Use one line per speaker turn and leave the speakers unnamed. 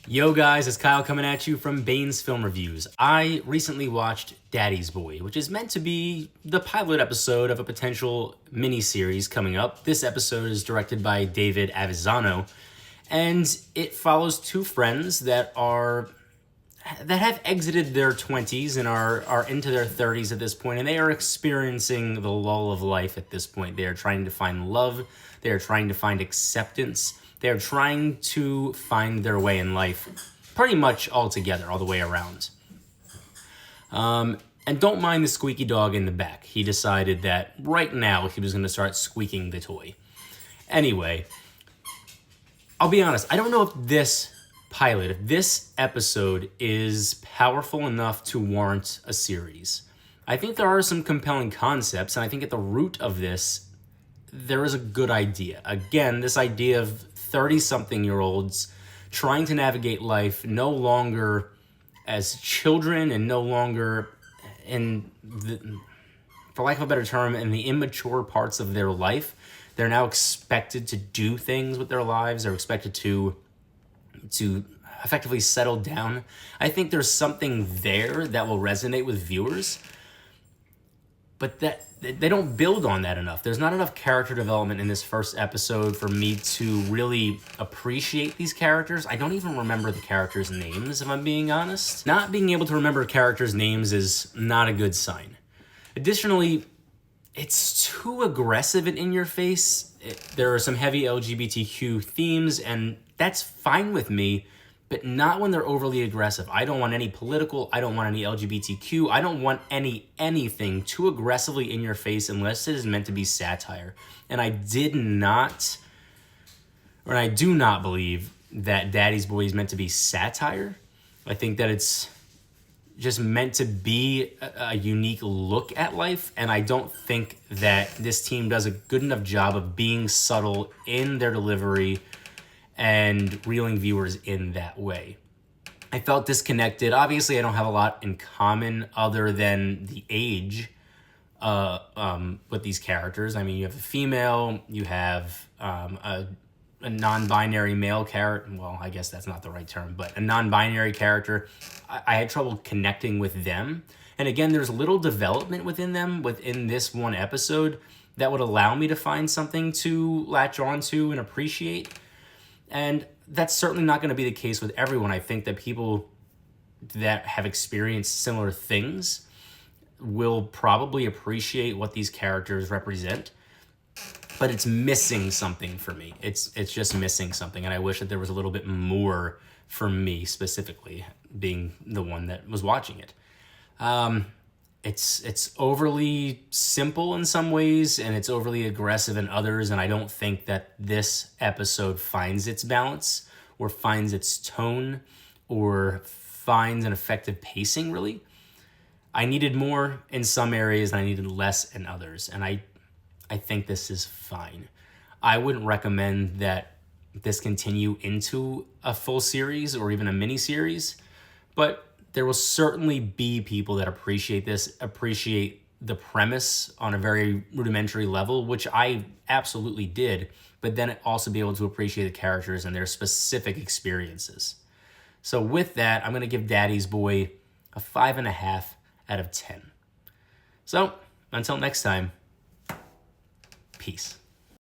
Yo guys, it's Kyle coming at you from Bane's Film Reviews. I recently watched Daddies Boi, which is meant to be the pilot episode of a potential mini-series coming up. This episode is directed by David Avizzano, and it follows two friends that have exited their 20s and are into their 30s at this point, and they are experiencing the lull of life at this point. They are trying to find love, they are trying to find acceptance, they are trying to find their way in life pretty much all together, all the way around. And don't mind the squeaky dog in the back. He decided that right now he was going to start squeaking the toy. Anyway, I'll be honest, I don't know if this episode is powerful enough to warrant a series. I think there are some compelling concepts, and I think at the root of this, there is a good idea. Again, this idea of 30-something-year-olds trying to navigate life no longer as children and no longer for lack of a better term, in the immature parts of their life. They're now expected to do things with their lives. They're expected to effectively settle down. I think there's something there that will resonate with viewers, but that they don't build on that enough. There's not enough character development in this first episode for me to really appreciate these characters. I don't even remember the characters' names, if I'm being honest. Not being able to remember characters' names is not a good sign. Additionally, it's too aggressive and in your face. There are some heavy LGBTQ themes, and that's fine with me, but not when they're overly aggressive. I don't want any political, I don't want any LGBTQ, I don't want anything too aggressively in your face unless it is meant to be satire. And I do not believe that Daddies Boi is meant to be satire. I think that it's just meant to be a unique look at life, and I don't think that this team does a good enough job of being subtle in their delivery and reeling viewers in that way. I felt disconnected. Obviously, I don't have a lot in common other than the age with these characters. I mean, you have a female, you have a non-binary male character. Well, I guess that's not the right term, but a non-binary character. I had trouble connecting with them. And again, there's little development within them within this one episode that would allow me to find something to latch onto and appreciate. And that's certainly not going to be the case with everyone. I think that people that have experienced similar things will probably appreciate what these characters represent, but it's missing something for me. It's just missing something, and I wish that there was a little bit more for me specifically, being the one that was watching it. It's overly simple in some ways, and it's overly aggressive in others, and I don't think that this episode finds its balance or finds its tone or finds an effective pacing, really. I needed more in some areas, and I needed less in others, and I think this is fine. I wouldn't recommend that this continue into a full series or even a mini-series, but there will certainly be people that appreciate this, appreciate the premise on a very rudimentary level, which I absolutely did, but then also be able to appreciate the characters and their specific experiences. So with that, I'm going to give Daddies Boi a 5.5 out of 10. So until next time, peace.